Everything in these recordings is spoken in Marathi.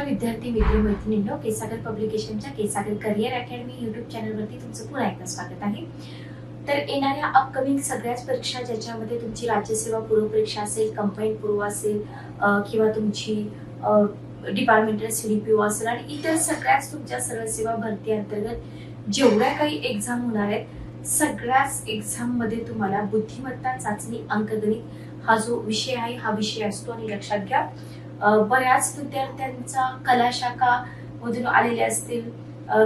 विद्यार्थी मित्र मैत्रिणींनो, केसागर पब्लिकेशनच्या केसागर करिअर अकॅडमी युट्यूब चॅनलवरती तुमचं पुन्हा एकदा स्वागत आहे. तर येणाऱ्या अपकमिंग सगळ्याच परीक्षा ज्याच्यामध्ये तुमची राज्यसेवा पूर्व परीक्षा असेल, कंबाईंड पूर्व असेल किंवा तुमची डिपार्टमेंटल सीडीपीओ असेल आणि इतर सगळ्याच तुमच्या सर्व सेवा भरती अंतर्गत जेवढ्या काही एक्झाम होणार आहेत सगळ्याच एक्झाम मध्ये तुम्हाला बुद्धिमत्ता चाचणी अंकगणित हा जो विषय आहे हा विषय असतो. आणि लक्षात घ्या, बऱ्याच विद्यार्थ्यांचा कला शाखा मधून आलेले असतील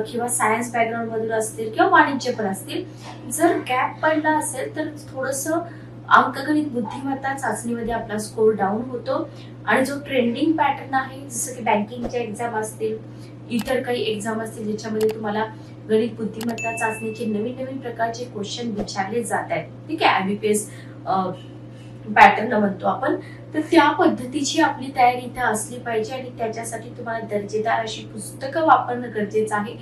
किंवा सायन्स बॅकग्राऊंड मधून असतील किंवा वाणिज्य पण असतील, जर गॅप पडला असेल तर थोडस अंकगणित बुद्धिमत्ता चाचणीमध्ये आपला स्कोर डाऊन होतो. आणि जो ट्रेंडिंग पॅटर्न आहे जसं की बँकिंगच्या एक्झाम असतील, इतर काही एक्झाम असतील ज्याच्यामध्ये तुम्हाला गणित बुद्धिमत्ता चाचणीचे नवीन नवीन प्रकारचे क्वेश्चन विचारले जात आहेत, ठीक आहे, IBPS पॅटर्न म्हणतो आपण, तर त्या पद्धतीची आपली तयारी इथं असली पाहिजे. आणि त्याच्यासाठी तुम्हाला दर्जेदार अशी पुस्तकं वापरणं गरजेचं आहे.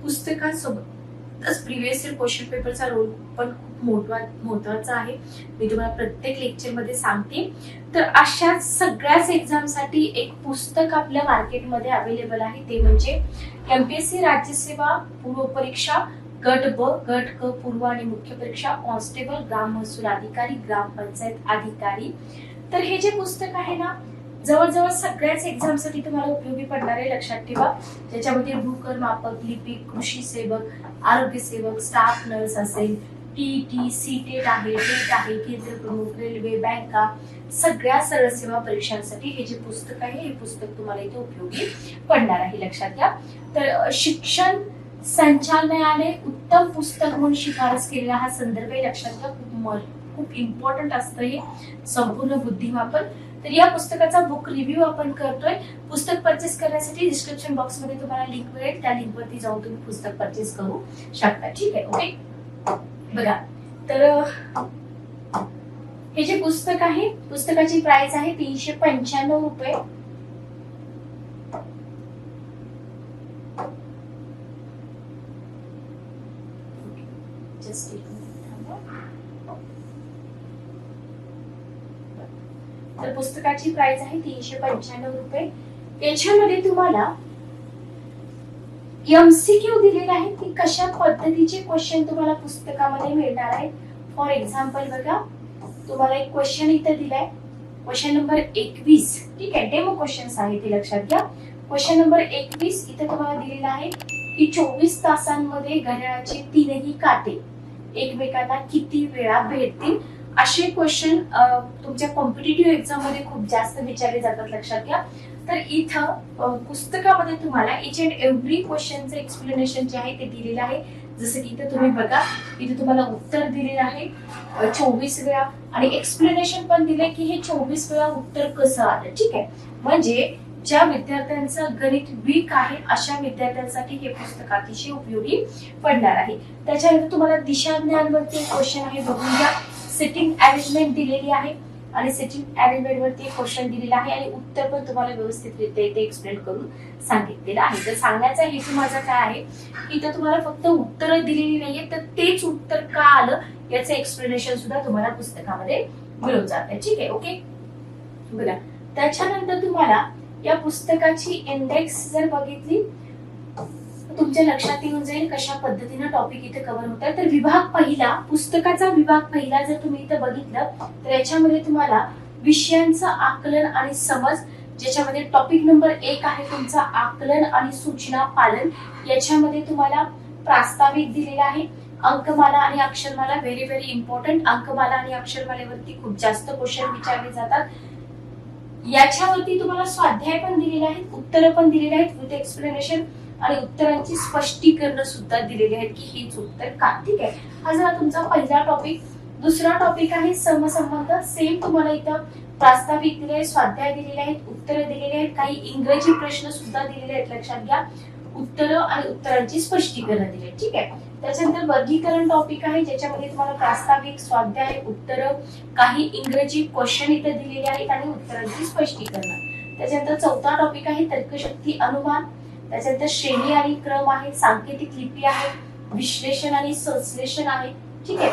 पुस्तकांसोबतच प्रिव्हियस इयर क्वेश्चन पेपरचा रोल पण खूप महत्वाचा आहे. मी तुम्हाला प्रत्येक लेक्चर मध्ये सांगते. तर अशाच सगळ्याच एक्झामसाठी एक पुस्तक आपल्या मार्केटमध्ये अवेलेबल आहे, ते म्हणजे MPSC राज्यसेवा पूर्व परीक्षा गट ब, गट क पूर्व आणि मुख्य परीक्षा, कॉन्स्टेबल, ग्राम महसूल अधिकारी, ग्रामपंचायत अधिकारी. तर हे जे पुस्तक आहे ना, जवळजवळ सगळ्याच एक्झाम साठी तुम्हाला उपयोगी पडणार आहे. लक्षात ठेवा, ज्याच्यामध्ये भूकर मापक, लिपिक, कृषी सेवक, आरोग्य सेवक, स्टाफ नर्स असेल, TET, CTET आहे, टेट आहे, केंद्र प्रमुख, रेल्वे, बँका, सगळ्या सरळ सेवा परीक्षांसाठी हे जे पुस्तक आहे हे पुस्तक तुम्हाला इथे उपयोगी पडणार आहे. लक्षात घ्या. तर शिक्षण संचालनालयाने उत्तम पुस्तक म्हणून शिफारस केलेला हा संदर्भ आहे. लक्षात घ्या, खूप इम्पॉर्टंट असतं हे संपूर्ण बुद्धिमापन. तर या पुस्तकाचा बुक रिव्ह्यू आपण करतोय. पुस्तक परचेस करण्यासाठी डिस्क्रिप्शन बॉक्स मध्ये तुम्हाला लिंक मिळेल, त्या लिंक वरती जाऊन तुम्ही पुस्तक परचेस करू शकता. ठीक आहे, ओके. बघा, तर हे जे पुस्तक आहे पुस्तकाची प्राइस आहे 395 रुपये. तर पुस्तकाची प्राइस आहे 395 रुपये. याच्यामध्ये तुम्हाला MCQ दिलेला आहे की कशा पद्धतीचे क्वेश्चन तुम्हाला पुस्तकामध्ये मिळणार आहेत. फॉर एक्झाम्पल बघा, तुम्हाला एक क्वेश्चन इथे दिलाय, क्वेश्चन नंबर 21, ठीक आहे, डेमो क्वेश्चन्स आहे ते लक्षात घ्या. क्वेश्चन नंबर 21 इथे तुम्हाला दिलेला आहे की 24 तासांमध्ये घड्याळाचे तीनही काटे एकमेकांना किती वेळा भेटतील. असे क्वेश्चन तुमच्या कॉम्पिटिटिव्ह एक्झाम मध्ये खूप जास्त विचारले जातात. लक्षात घ्या. तर इथं पुस्तकामध्ये तुम्हाला इच अँड एव्हरी क्वेश्चनचं एक्सप्लेनेशन जे आहे ते दिलेलं आहे. जसं की इथं तुम्ही बघा, इथे तुम्हाला उत्तर दिलेलं आहे 24 वेळा आणि एक्सप्लेनेशन पण दिले की हे 24 वेळा उत्तर कसं आलं. ठीक आहे, म्हणजे ज्या विद्यार्थ्यांचं गणित वीक आहे अशा विद्यार्थ्यांसाठी हे पुस्तक अतिशय उपयोगी पडणार आहे. त्याच्यानंतर तुम्हाला दिशाज्ञानवरती क्वेश्चन आहे, बघून घ्या. सिटिंग अरेंजमेंट दिलेली आहे आणि सिटिंग अरेंजमेंट वरती एक क्वेश्चन दिलेला आहे आणि उत्तर पण तुम्हाला व्यवस्थितरित्या इथे एक्सप्लेन करून सांगितलेलं आहे. तर सांगण्याचा हेतू माझा काय आहे की इथं तुम्हाला फक्त उत्तरं दिलेली नाहीये, तर तेच उत्तर का आलं याचं एक्सप्लेनेशन सुद्धा तुम्हाला पुस्तकामध्ये मिळून जाते. ठीक आहे, ओके. बघा, त्याच्यानंतर तुम्हाला या पुस्तकाची इंडेक्स जर बघितली तुमच्या लक्षात येऊन जाईल कशा पद्धतीने टॉपिक इथे कव्हर होतात. तर विभाग पहिला, पुस्तकाचा विभाग पहिला जर तुम्ही इथे बघितलं तर याच्यामध्ये तुम्हाला विषयांचं आकलन आणि समज, ज्याच्यामध्ये टॉपिक नंबर 1 आहे तुमचा आकलन आणि सूचना पालन. याच्यामध्ये तुम्हाला प्रास्ताविक दिलेला आहे. अंकमाला आणि अक्षरमाला, व्हेरी व्हेरी इम्पॉर्टंट. अंकमाला आणि अक्षरमालेवरती खूप जास्त क्वेश्चन विचारले जातात. याच्यावरती तुम्हाला स्वाध्याय पण दिलेले आहेत, उत्तरं पण दिलेली आहेत विथ एक्सप्लेनेशन आणि उत्तरांची स्पष्टीकरण सुद्धा दिलेली आहेत की हेच उत्तर का. ठीक आहे, हा झाला तुमचा पहिला टॉपिक. दुसरा टॉपिक आहे समसंबंध. सेम तुम्हाला इथं प्रास्ताविक दिले, स्वाध्याय दिलेले आहेत, उत्तरं दिलेली आहेत, काही इंग्रजी प्रश्न सुद्धा दिलेले आहेत. लक्षात घ्या, उत्तरं आणि उत्तरांची स्पष्टीकरण दिले. ठीक आहे, त्याच्यानंतर वर्गीकरण टॉपिक आहे, ज्याच्यामध्ये तुम्हाला प्रास्ताविक, स्वाध्याय, उत्तरं, काही इंग्रजी क्वेश्चन इथे दिलेले आहेत आणि उत्तरांची स्पष्टीकरण. त्याच्यानंतर चौथा टॉपिक आहे तर्कशक्ती अनुमान. त्याच्यानंतर श्रेणी आणि क्रम आहे, सांकेतिक लिपी आहे, विश्लेषण आणि संश्लेषण आहे. ठीक आहे,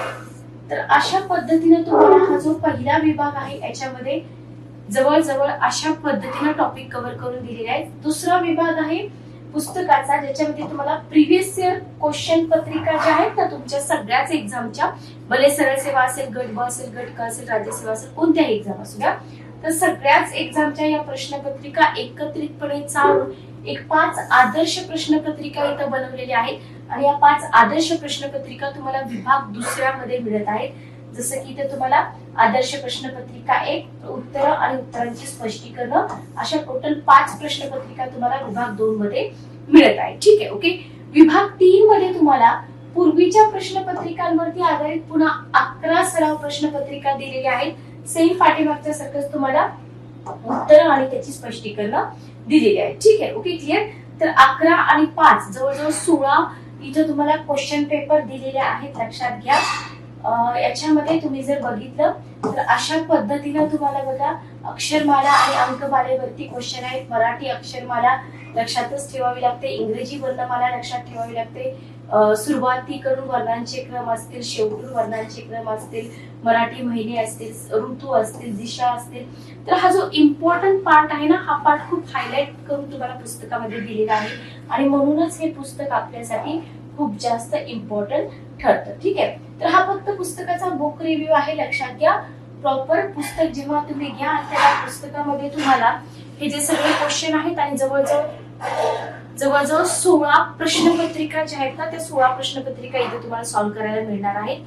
तर अशा पद्धतीने तुम्हाला हा जो पहिला विभाग आहे याच्यामध्ये जवळजवळ अशा पद्धतीने टॉपिक कव्हर करून दिलेले आहेत. दुसरा विभाग आहे पुस्तकाचा, ज्याच्यामध्ये तुम्हाला प्रिव्हियस इयर क्वेश्चन पत्रिका ज्या आहेत ना तुमच्या सगळ्याच एक्झामच्या, भले सरळ सेवा असेल, गट ब असेल, गट क असेल, राज्यसेवा असेल, कोणत्याही एक्झाम असू द्या, तर सगळ्याच एक्झामच्या या प्रश्नपत्रिका एकत्रितपणे चालून एक 5 आदर्श प्रश्नपत्रिका इथं बनवलेल्या आहेत आणि या 5 आदर्श प्रश्नपत्रिका तुम्हाला विभाग दुसऱ्यामध्ये मिळत आहेत. जसं की इथे तुम्हाला आदर्श प्रश्नपत्रिका 1, उत्तर आणि उत्तरांची स्पष्टीकरण, अशा टोटल 5 प्रश्नपत्रिका तुम्हाला विभाग 2 मध्ये मिळत आहे. ठीक आहे, ओके. विभाग 3 मध्ये तुम्हाला पूर्वीच्या प्रश्नपत्रिकांवरती आधारित पुन्हा 11 सराव प्रश्नपत्रिका दिलेल्या आहेत. सेम पाठीमागच्या सारखंच तुम्हाला उत्तर आणि त्याची स्पष्टीकरण दिलेली आहे. ठीक आहे, ओके, क्लिअर. तर 11 आणि 5 जवळजवळ 16 इथं तुम्हाला क्वेश्चन पेपर दिलेले आहेत, लक्षात घ्या. याच्यामध्ये तुम्ही जर बघितलं तर अशा पद्धतीनं तुम्हाला बघा अक्षरमाला आणि अंकमालेवरती क्वेश्चन आहेत. मराठी अक्षरमाला लक्षातच ठेवावी लागते, इंग्रजी वर्णमाला लक्षात ठेवावी लागते, सुरुवातीकडून वर्णांचे क्रम असतील, शेवटून वर्णांचे क्रम असतील, मराठी महिने असतील, ऋतू असतील, दिशा असतील. तर हा जो इम्पॉर्टंट पार्ट आहे ना, हा पार्ट खूप हायलाइट करून तुम्हाला पुस्तकामध्ये दिलेला आहे आणि म्हणूनच हे पुस्तक आपल्यासाठी खूप जास्त इम्पॉर्टंट ठरतं. ठीक आहे, तर हा फक्त पुस्तकाचा बुक रिव्ह्यू आहे, लक्षात घ्या. प्रॉपर पुस्तक जेव्हा तुम्ही घ्या त्या पुस्तकामध्ये तुम्हाला हे जे सगळे क्वेश्चन आहेत आणि जवळजवळ 16 प्रश्नपत्रिका ज्या आहेत ना, त्या 16 प्रश्नपत्रिका इथे तुम्हाला सॉल्व्ह करायला मिळणार आहेत.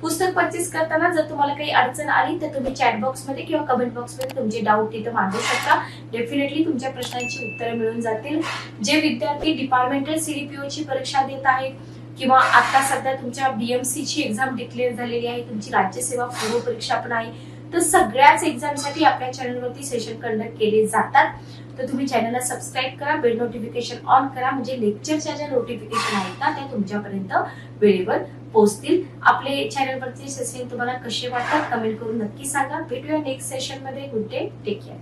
पुस्तक परचेस करताना जर तुम्हाला काही अडचण आली तर तुम्ही चॅट बॉक्स मध्ये किंवा कमेंट बॉक्स मध्ये तुमचे डाऊट तिथे मांडू शकता. डेफिनेटली तुमच्या प्रश्नांची उत्तरं मिळून जातील. जे विद्यार्थी डिपार्टमेंटल सीडीपीओ ची परीक्षा देत आहेत किंवा आता सध्या तुमच्या बीएमसी ची एक्झाम डिक्लेअर झालेली आहे, तुमची राज्यसेवा पूर्व परीक्षा पण आहे, तर सगळ्याच एक्झामसाठी आपल्या चॅनलवरती सेशन कंडक्ट केले जातात. तर तुम्ही चॅनलला सबस्क्राईब करा, बेल नोटिफिकेशन ऑन करा, म्हणजे लेक्चरच्या ज्या नोटिफिकेशन आहेत ना त्या तुमच्यापर्यंत वेळेवर पोहोचतील. आपले चॅनलवरती सेशन तुम्हाला कसे वाटतात कमेंट करून नक्की सांगा. भेटूया नेक्स्ट सेशन मध्ये. Good day, take care.